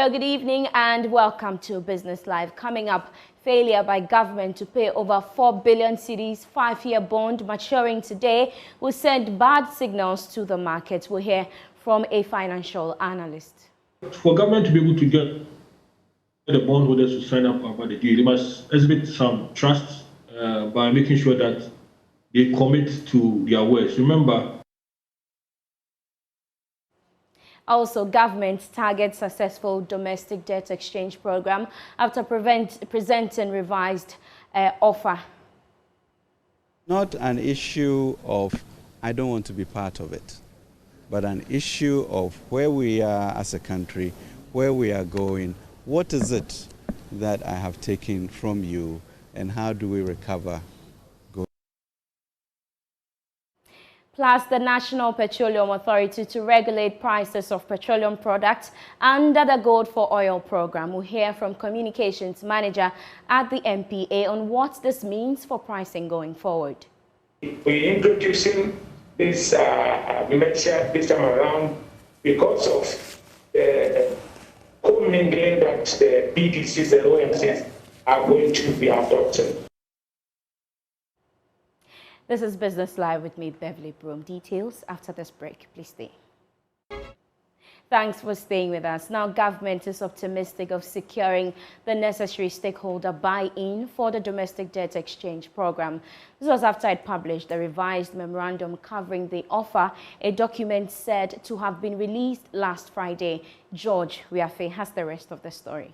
very good evening and welcome to Business Live. Coming up, failure by government to pay over 4 billion cedis 5-year bond maturing today will send bad signals to the market. We'll hear from a financial analyst. For government to be able to get the bondholders to sign up about the deal, they must exhibit some trust by making sure that they commit to their words. Remember, also, government targets successful domestic debt exchange program after presenting revised offer. Not an issue of I don't want to be part of it, but an issue of where we are as a country, where we are going, what is it that I have taken from you, and how do we recover? Plus, the National Petroleum Authority to regulate prices of petroleum products under the Gold for Oil program. We'll hear from Communications Manager at the NPA on what this means for pricing going forward. We're introducing this measure this time around because of the co-mingling that the BDCs and OMCs are going to be adopted. This is Business Live with me, Beverly Broohm. Details after this break. Please stay. Thanks for staying with us. Now, government is optimistic of securing the necessary stakeholder buy-in for the domestic debt exchange program. This was after it published the revised memorandum covering the offer, a document said to have been released last Friday. George Wiafe has the rest of the story.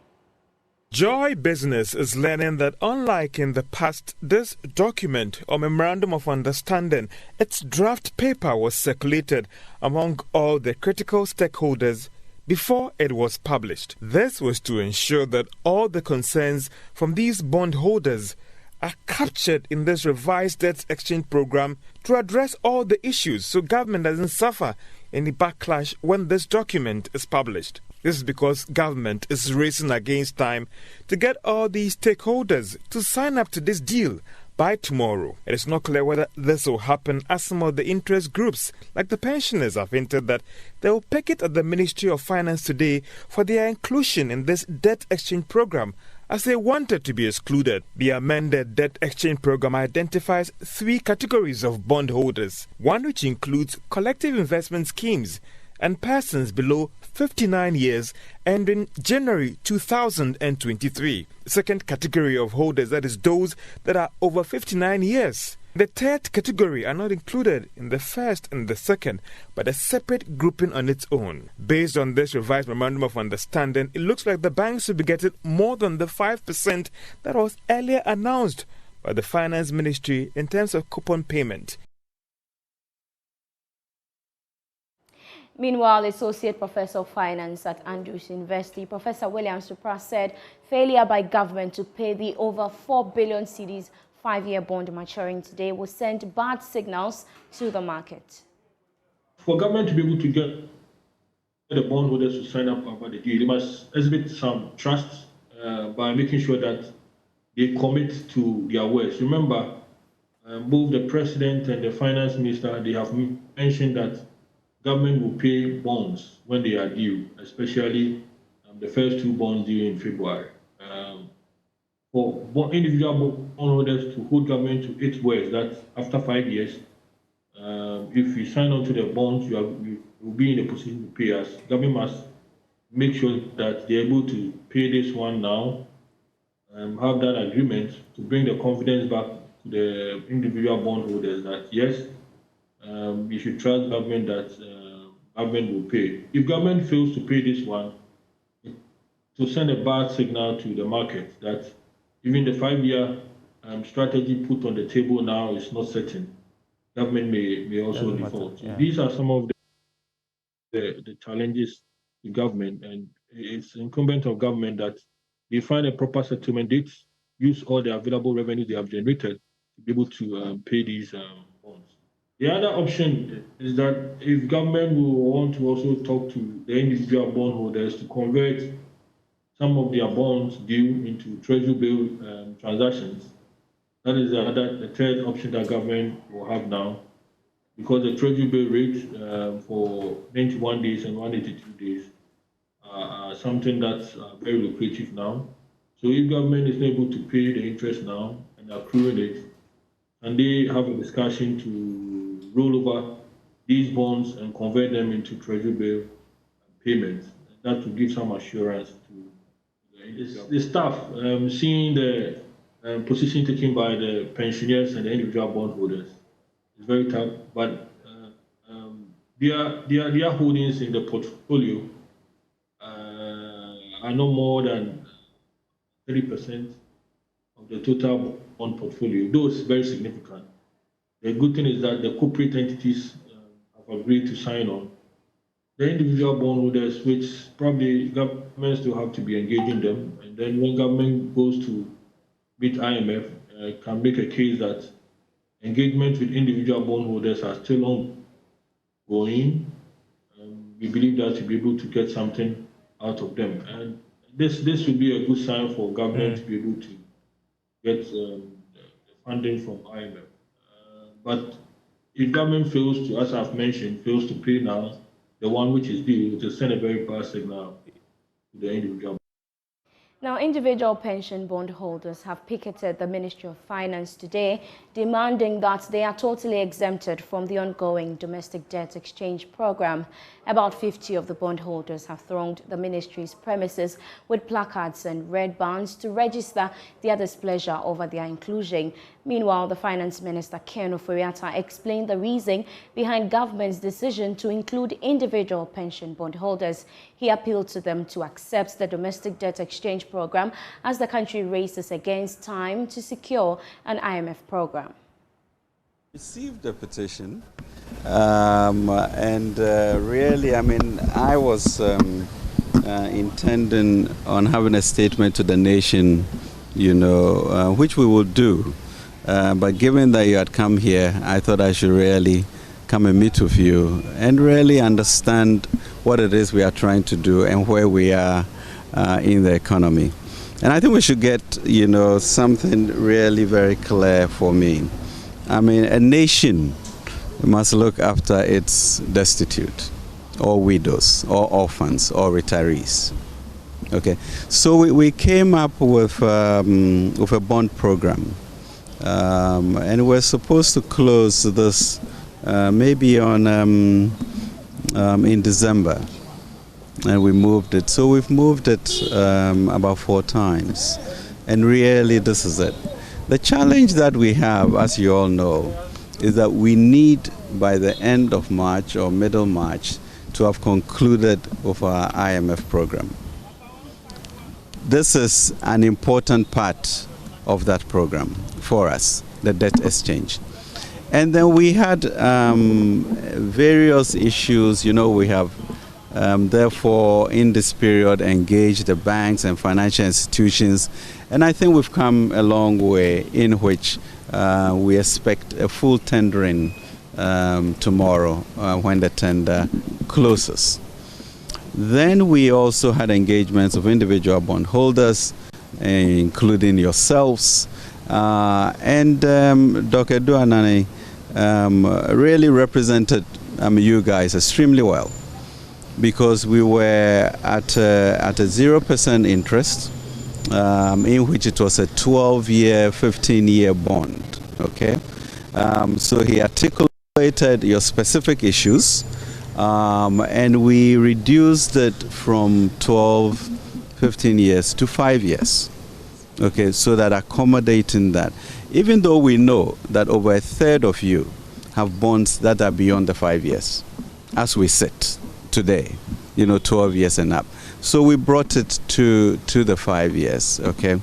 Joy Business is learning that unlike in the past, this document or memorandum of understanding, its draft paper was circulated among all the critical stakeholders before it was published. This was to ensure that all the concerns from these bondholders are captured in this revised debt exchange program to address all the issues so government doesn't suffer any backlash when this document is published. This is because government is racing against time to get all these stakeholders to sign up to this deal by tomorrow. It is not clear whether this will happen, as some of the interest groups, like the pensioners, have hinted that they will picket at the Ministry of Finance today for their inclusion in this debt exchange program, as they wanted to be excluded. The amended debt exchange program identifies 3 categories of bondholders, one which includes collective investment schemes and persons below 59 years ending January 2023. The second category of holders, that is those that are over 59 years. The third category are not included in the first and the second, but a separate grouping on its own. Based on this revised memorandum of understanding, it looks like the banks will be getting more than the 5% that was earlier announced by the Finance Ministry in terms of coupon payment. Meanwhile, Associate Professor of Finance at Andrews University, Professor William Supra, said failure by government to pay the over 4 billion cedis 5-year bond maturing today will send bad signals to the market. for government to be able to get the bondholders to sign up about the deal, they must exhibit some trust by making sure that they commit to their words. Remember, both the president and the finance minister, they have mentioned that government will pay bonds when they are due, especially the first 2 bonds due in February. For individual bondholders to hold government to its words that after 5 years, if you sign on to the bonds, you will be in a position to pay us. Government must make sure that they're able to pay this one now, have that agreement to bring the confidence back to the individual bondholders that yes, we should trust government that government will pay. If government fails to pay this one, to send a bad signal to the market that even the 5-year strategy put on the table now is not certain. Government may also default. Yeah. These are some of the challenges to government, and it's incumbent on government that they find a proper settlement date, use all the available revenue they have generated to be able to pay these bonds. The other option is that if government will want to also talk to the individual bondholders to convert some of their bonds due into treasury bill transactions, that is the third option that government will have now, because the treasury bill rate for 91 days and 182 days are something that's very lucrative now. So if government is not able to pay the interest now and accruing it, and they have a discussion to roll over these bonds and convert them into treasury bill payments, that will give some assurance to the staff, seeing the position taken by the pensioners and the individual bondholders. It's very tough, but their holdings in the portfolio are no more than 30% of the total bond portfolio. Those very significant. The good thing is that the corporate entities have agreed to sign on. The individual bondholders, which probably governments will have to be engaging them, and then when government goes to meet IMF, can make a case that engagement with individual bondholders are still ongoing. We believe that to be able to get something out of them, and this would be a good sign for government to be able to get the funding from IMF. But if government fails to, as I've mentioned, fails to pay now, the one which is due, it will send a very bad signal to the individual. Now, individual pension bondholders have picketed the Ministry of Finance today, demanding that they are totally exempted from the ongoing domestic debt exchange program. About 50 of the bondholders have thronged the ministry's premises with placards and red bands to register their displeasure over their inclusion. Meanwhile, the Finance Minister, Ken Ofori-Atta, explained the reason behind government's decision to include individual pension bondholders. He appealed to them to accept the domestic debt exchange program as the country races against time to secure an IMF program. Received the petition, and really, I mean, I was intending on having a statement to the nation, you know, which we will do. But given that you had come here, I thought I should really come and meet with you and really understand what it is we are trying to do and where we are in the economy. And I think we should get, you know, something really very clear for me. I mean, a nation must look after its destitute, or widows, or orphans, or retirees. Okay, so we came up with a bond program, and we're supposed to close this maybe on in December, and we moved it. So we've moved it about 4 times, and really this is it. The challenge that we have, as you all know, is that we need by the end of March or middle March to have concluded with our IMF program. This is an important part of that program for us, the debt exchange. And then we had various issues. You know, we have therefore in this period engaged the banks and financial institutions, and I think we've come a long way in which we expect a full tendering tomorrow when the tender closes. Then we also had engagements of individual bondholders, including yourselves, and Dr. Duanani really represented you guys extremely well, because we were at a 0% interest, in which it was a 12-year, 15-year bond. Okay, so he articulated your specific issues, and we reduced it from 12, 15 years to 5 years. Okay, so that accommodating that, even though we know that over a third of you have bonds that are beyond the 5 years, as we sit today, you know, 12 years and up. So we brought it to the 5 years, okay?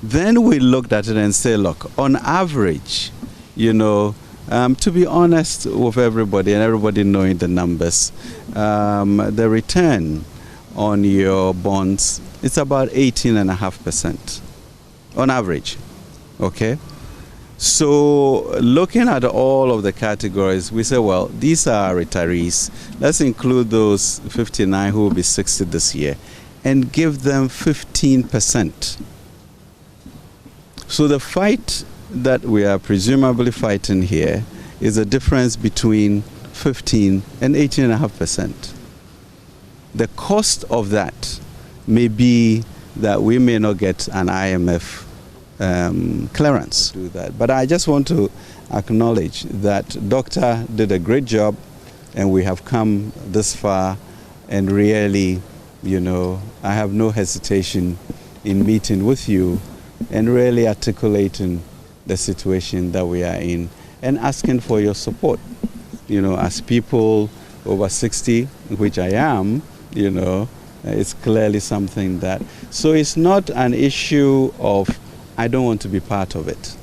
Then we looked at it and said, look, on average, you know, to be honest with everybody and everybody knowing the numbers, the return on your bonds, it's about 18.5% on average, okay? So looking at all of the categories, we say, well, these are retirees. Let's include those 59 who will be 60 this year and give them 15%. So the fight that we are presumably fighting here is a difference between 15 and 18.5%. the cost of that may be that we may not get an IMF clearance to do that. But I just want to acknowledge that Doctor did a great job, and we have come this far, and really, I have no hesitation in meeting with you and really articulating the situation that we are in and asking for your support. As people over 60, which I am, it's clearly something that, so it's not an issue of I don't want to be part of it,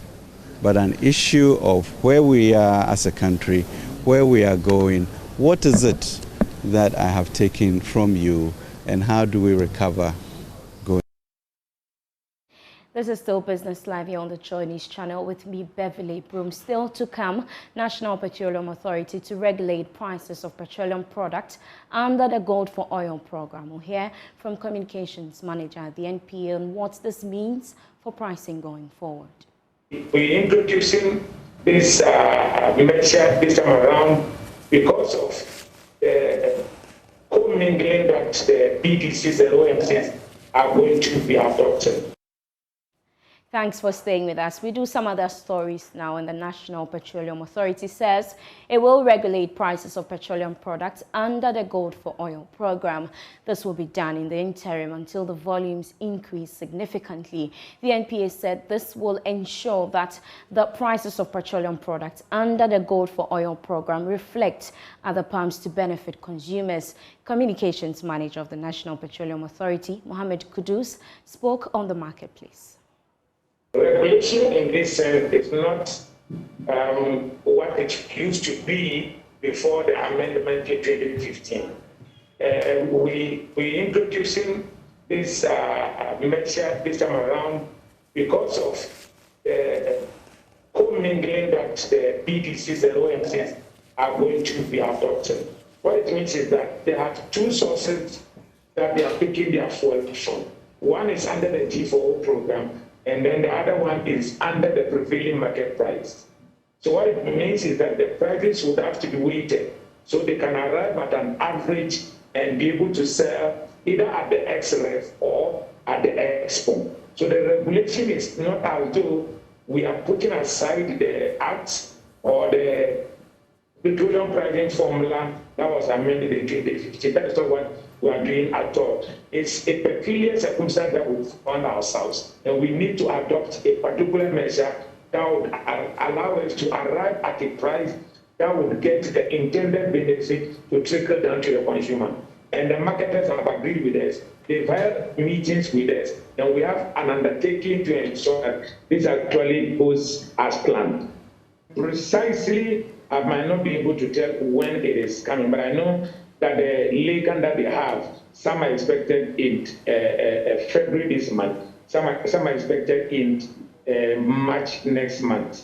but an issue of where we are as a country, where we are going, what is it that I have taken from you, and how do we recover going? This is still Business Live here on the Chinese channel with me, Beverly Broohm. Still to come, National Petroleum Authority to regulate prices of petroleum products under the Gold for Oil program. We'll hear from Communications Manager at the NPA on what this means for pricing going forward. We're introducing this measure this time around because of the co-mingling that the PDCs and OMCs are going to be adopted. Thanks for staying with us. We do some other stories now, and the National Petroleum Authority says it will regulate prices of petroleum products under the Gold for Oil program. This will be done in the interim until the volumes increase significantly. The NPA said this will ensure that the prices of petroleum products under the Gold for Oil program reflect other pumps to benefit consumers. Communications Manager of the National Petroleum Authority, Mohammed Kudus, spoke on the marketplace. Regulation in this sense is not what it used to be before the amendment in 2015. We're introducing this measure this time around because of the co-mingling that the PDCs and OMCs are going to be adopted. What it means is that they have two sources that they are picking their fuel from. One is under the G4O program, and then the other one is under the prevailing market price. So what it means is that the prices would have to be weighted so they can arrive at an average and be able to sell either at the XRF or at the expo. So the regulation is not as though we are putting aside the act or the petroleum pricing formula that was amended in 2015. That is not what we are doing at all. It's a peculiar circumstance that we found ourselves, and we need to adopt a particular measure that would allow us to arrive at a price that would get the intended benefit to trickle down to the consumer. And the marketers have agreed with us. They've had meetings with us, and we have an undertaking to ensure that this actually goes as planned. Precisely, I might not be able to tell when it is coming, but I know that the legal that they have, some are expected in February this month, some are expected in March next month.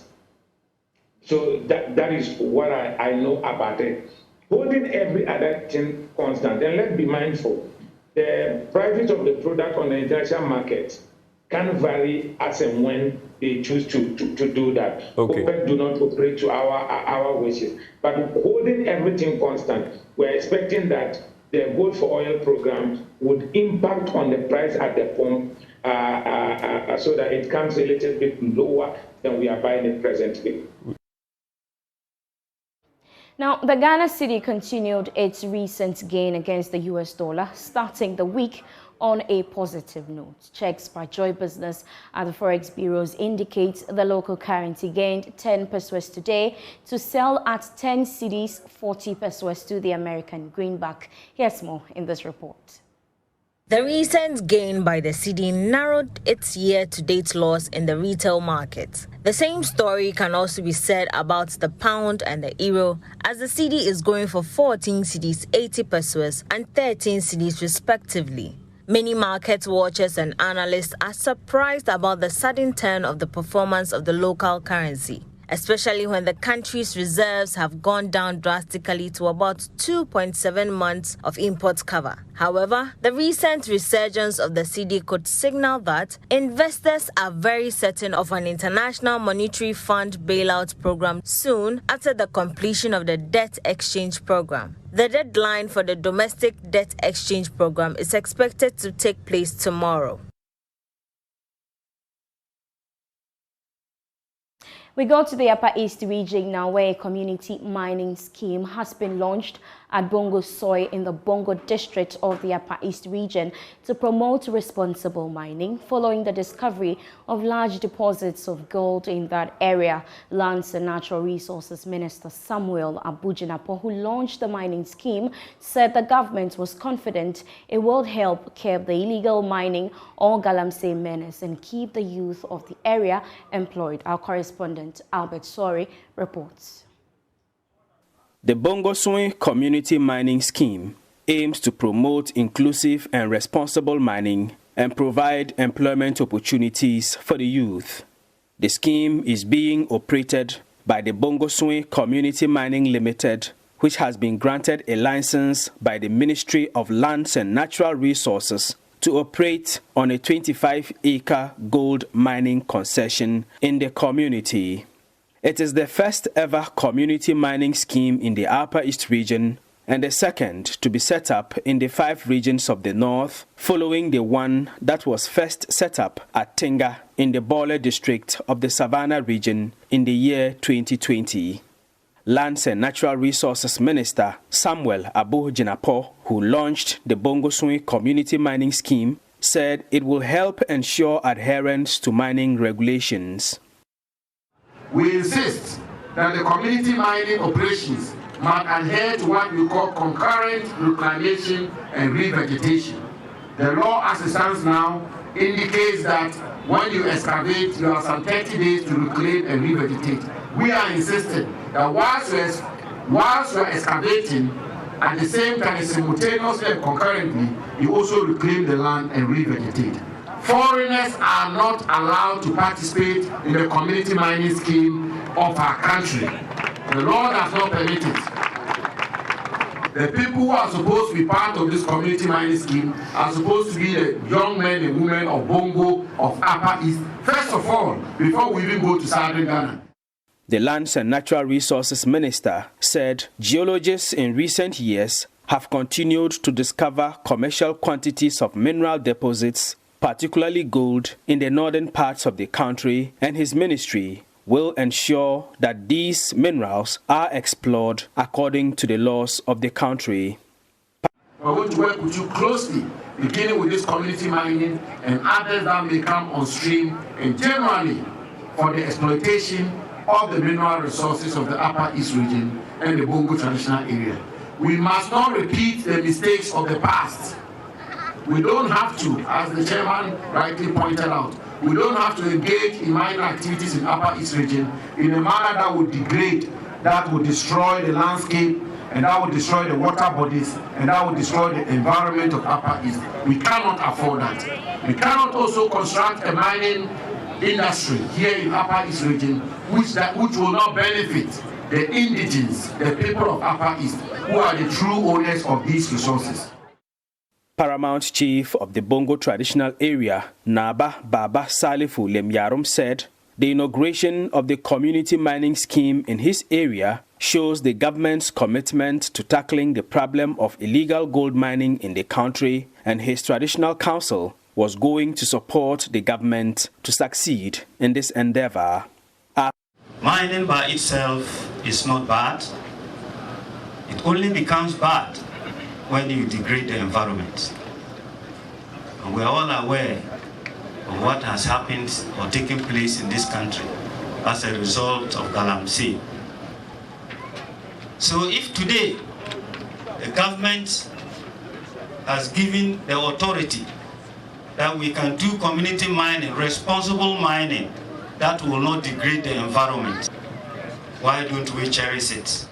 So that is what I know about it. Holding every other thing constant, and let's be mindful, the prices of the product on the international market can vary as and when they choose to do that. Okay. OPEC do not operate to our wishes. But holding everything constant, we're expecting that the Gold for Oil program would impact on the price at the pump so that it comes a little bit lower than we are buying it presently. Now, the Ghana Cedi continued its recent gain against the US dollar, starting the week on a positive note. Checks by Joy Business at the Forex Bureaus indicate the local currency gained 10 pesos today to sell at 10 cedis, 40 pesos to the American greenback. Here's more in this report. The recent gain by the Cedi narrowed its year-to-date loss in the retail market. The same story can also be said about the pound and the euro, as the Cedi is going for 14 cedis, 80 pesos and 13 cedis respectively. Many market watchers and analysts are surprised about the sudden turn of the performance of the local currency, especially when the country's reserves have gone down drastically to about 2.7 months of import cover. However, the recent resurgence of the cedi could signal that investors are very certain of an International Monetary Fund bailout program soon after the completion of the debt exchange program. The deadline for the domestic debt exchange program is expected to take place tomorrow. We go to the Upper East region now, where a community mining scheme has been launched at Bongo Soy in the Bongo district of the Upper East region to promote responsible mining following the discovery of large deposits of gold in that area. Lands and Natural Resources Minister Samuel Abujinapo, who launched the mining scheme, said the government was confident it will help curb the illegal mining or galamsey menace and keep the youth of the area employed. Our correspondent Albert Sori reports. The Bongo Soy Community Mining Scheme aims to promote inclusive and responsible mining and provide employment opportunities for the youth. The scheme is being operated by the Bongo Soy Community Mining Limited, which has been granted a license by the Ministry of Lands and Natural Resources to operate on a 25-acre gold mining concession in the community. It is the first ever community mining scheme in the Upper East region and the second to be set up in the 5 regions of the north, following the one that was first set up at Tinga in the Bole district of the Savannah region in the year 2020. Lands and Natural Resources Minister Samuel Abujinapo, who launched the Bongo Soy Community Mining Scheme, said it will help ensure adherence to mining regulations. We insist that the community mining operations must adhere to what we call concurrent reclamation and revegetation. The law as it stands now indicates that when you excavate, you have some 30 days to reclaim and revegetate. We are insisting that whilst you're excavating, at the same time, simultaneously and concurrently, you also reclaim the land and revegetate. Foreigners are not allowed to participate in the community mining scheme of our country. The law does not permit it. The people who are supposed to be part of this community mining scheme are supposed to be the young men and women of Bongo, of Upper East, first of all, before we even go to Southern Ghana. The Lands and Natural Resources Minister said geologists in recent years have continued to discover commercial quantities of mineral deposits, particularly gold, in the northern parts of the country, and his ministry will ensure that these minerals are explored according to the laws of the country. We're going to work with you closely, beginning with this community mining and others that may come on stream, and generally for the exploitation of the mineral resources of the Upper East region and the Bongo traditional area. We must not repeat the mistakes of the past. We don't have to, as the chairman rightly pointed out, we don't have to engage in mining activities in Upper East region in a manner that would degrade, that would destroy the landscape, and that would destroy the water bodies, and that would destroy the environment of Upper East. We cannot afford that. We cannot also construct a mining industry here in Upper East region which will not benefit the indigents, the people of Upper East, who are the true owners of these resources. Paramount Chief of the Bongo traditional area, Naba Baba Salifu Lemyarum, said the inauguration of the community mining scheme in his area shows the government's commitment to tackling the problem of illegal gold mining in the country, and his traditional council was going to support the government to succeed in this endeavor. Mining by itself is not bad. It only becomes bad when you degrade the environment. And we're all aware of what has happened or taken place in this country as a result of galamsey. So if today the government has given the authority that we can do community mining, responsible mining, that will not degrade the environment, why don't we cherish it?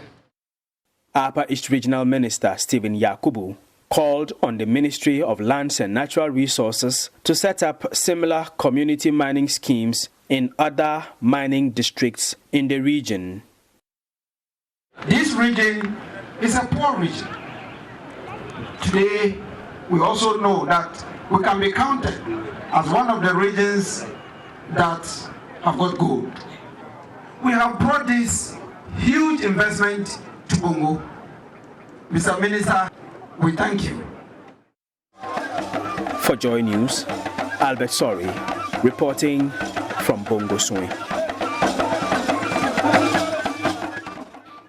Upper East Regional Minister Stephen Yakubu called on the Ministry of Lands and Natural Resources to set up similar community mining schemes in other mining districts in the region. This region is a poor region. Today, we also know that we can be counted as one of the regions that have got gold. We have brought this huge investment to Bongo. Mr. Minister, we thank you. For Joy News, Albert Sori, reporting from Bongo Swing.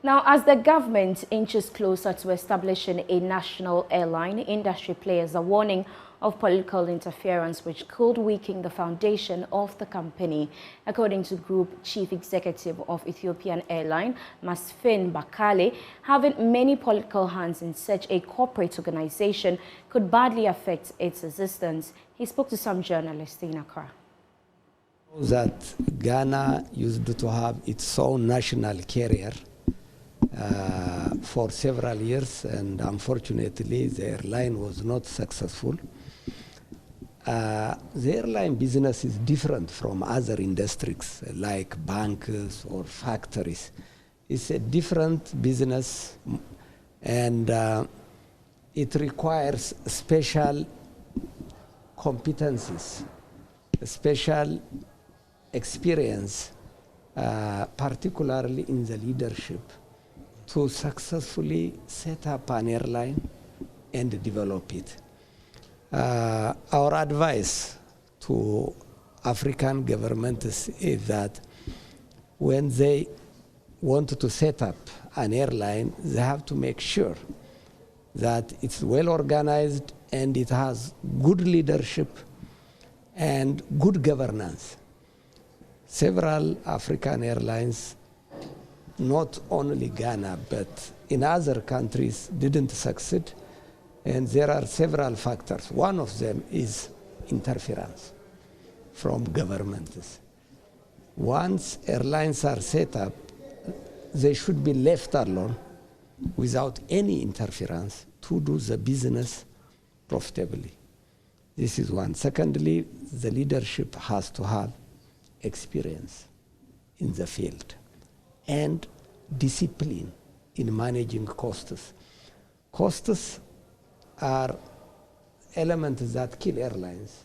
Now, as the government inches closer to establishing a national airline, industry players are warning of political interference which could weaken the foundation of the company. According to Group Chief Executive of Ethiopian Airline, Masfin Bakale, having many political hands in such a corporate organization could badly affect its existence. He spoke to some journalists in Accra. That Ghana used to have its own national carrier for several years, and unfortunately the airline was not successful. The airline business is different from other industries like banks or factories. It's a different business, and it requires special competencies, special experience, particularly in the leadership, to successfully set up an airline and develop it. Our advice to African governments is that when they want to set up an airline, they have to make sure that it's well organized and it has good leadership and good governance. Several African airlines, not only Ghana, but in other countries, didn't succeed. And there are several factors. One of them is interference from governments. Once airlines are set up, they should be left alone without any interference to do the business profitably. This is one. Secondly, the leadership has to have experience in the field and discipline in managing costs. Costs are elements that kill airlines,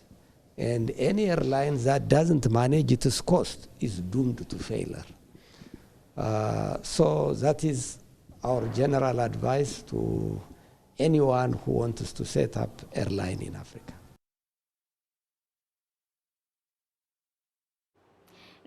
and any airline that doesn't manage its cost is doomed to failure. So that is our general advice to anyone who wants to set up airline in Africa.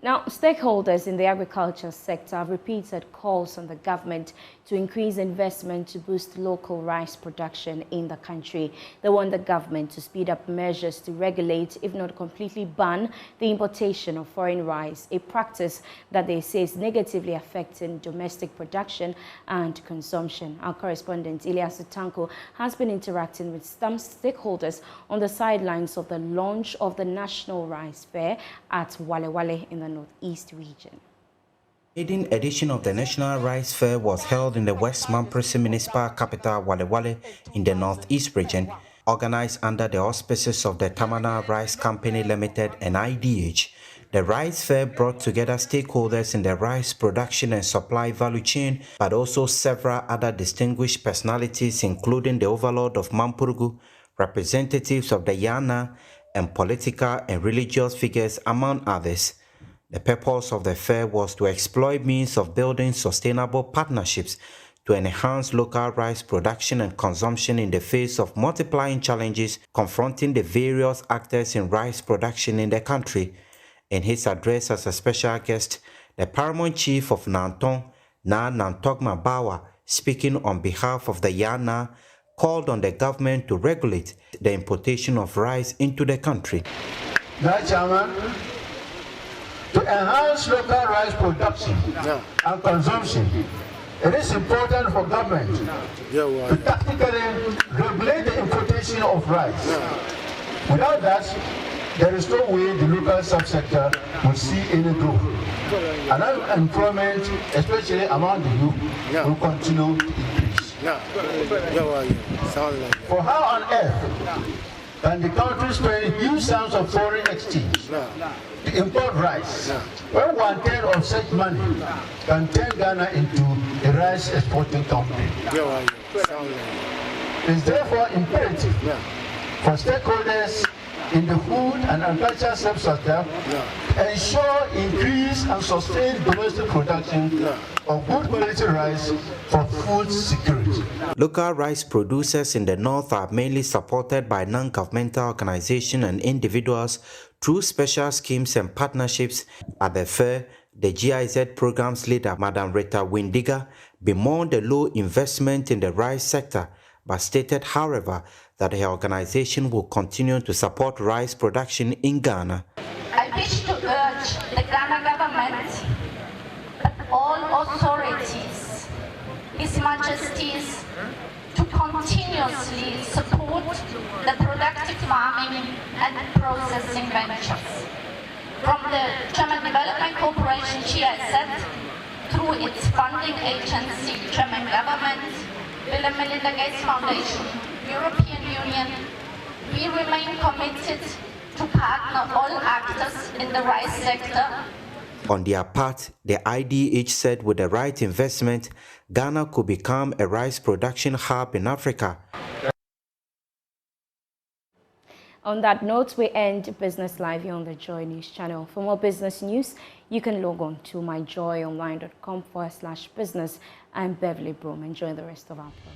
Now, stakeholders in the agriculture sector have repeated calls on the government to increase investment to boost local rice production in the country. They want the government to speed up measures to regulate, if not completely ban, the importation of foreign rice, a practice that they say is negatively affecting domestic production and consumption. Our correspondent, Ilyas Tanko, has been interacting with some stakeholders on the sidelines of the launch of the National Rice Fair at Wale Wale in the Northeast region. The 18th edition of the National Rice Fair was held in the West Mamprese municipal capital Wale Wale in the Northeast region, organized under the auspices of the Tamana Rice Company Limited and IDH. The Rice Fair brought together stakeholders in the rice production and supply value chain, but also several other distinguished personalities, including the Overlord of Mampurgu, representatives of the Yana, and political and religious figures, among others. The purpose of the fair was to explore means of building sustainable partnerships to enhance local rice production and consumption in the face of multiplying challenges confronting the various actors in rice production in the country. In his address as a special guest, the Paramount Chief of Nanton, Na Nantogma Bawa, speaking on behalf of the Yana, called on the government to regulate the importation of rice into the country. To enhance local rice production and consumption, it is important for government to tactically regulate the importation of rice. Without that, there is no way the local subsector will see any growth. And unemployment, especially among the youth, will continue to increase. For how on earth can the country spend huge sums of foreign exchange to import rice, when 1/10 of such money can turn Ghana into a rice exporting company? It's therefore imperative for stakeholders in the food and agricultural sector to ensure increased and sustained domestic production of good quality rice for food security. Local rice producers in the north are mainly supported by non-governmental organizations and individuals through special schemes and partnerships. At the fair, the GIZ program's leader, Madam Rita Windiga, bemoaned the low investment in the rice sector, but stated, however, that her organization will continue to support rice production in Ghana. I wish to urge the Ghana government, all authorities, His Majesties, to continuously support the productive farming and processing ventures. From the German Development Corporation, GIZ, through its funding agency, German government, Bill and Melinda Gates Foundation, European Union, we remain committed to partner all actors in the rice sector. On their part, the IDH said with the right investment, Ghana could become a rice production hub in Africa. On that note, we end Business Live here on the Joy News channel. For more business news, you can log on to myjoyonline.com/business. I'm Beverly Broohm. Enjoy the rest of our program.